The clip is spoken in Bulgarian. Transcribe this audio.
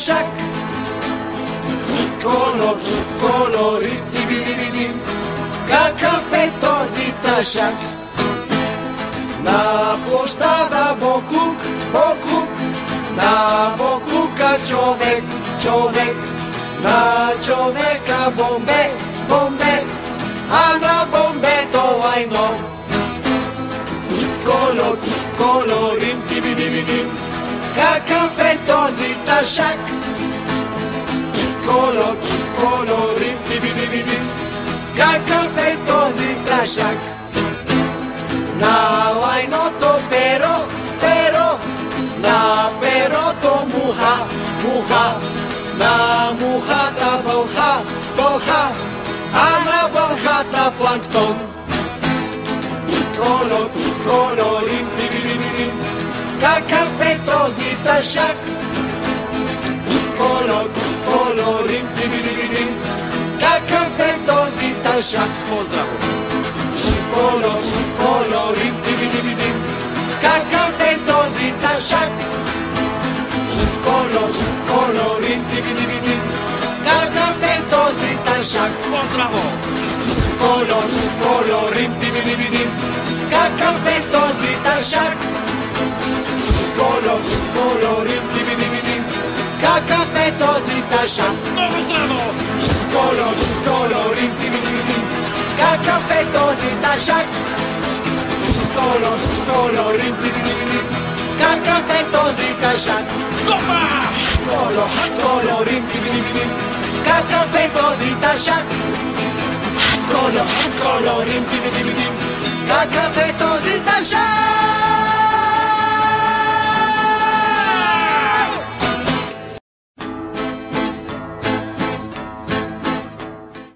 ташак. Колорит, видим, какъв е този ташак. На площада Боклук, на Боклука човек, на човека бомбе, а на бомбето лайно. Колорим, видим, какъв е този ташак. Колорим, видим, какъв е този ташак. На лайното перо, на перото муха, на мухата бълха, а на бълхата планктон. Колорим, видим, какъв е този ташак. Колорим, видим, какъв е този ташак. Поздраво! Колорим, видим, какъв е този ташак. Колорим, видим, какъв е този ташак. Поздраво! Колорим, видим, какъв е този ташак. Колорим, видим, какъв е този ташак. Много здраво! Колорим, видим, какъв е този ташак. Колорим, видим, какъв е този ташак. Копа! Колорим, видим, какъв е този ташак. Колорим, видим, какъв е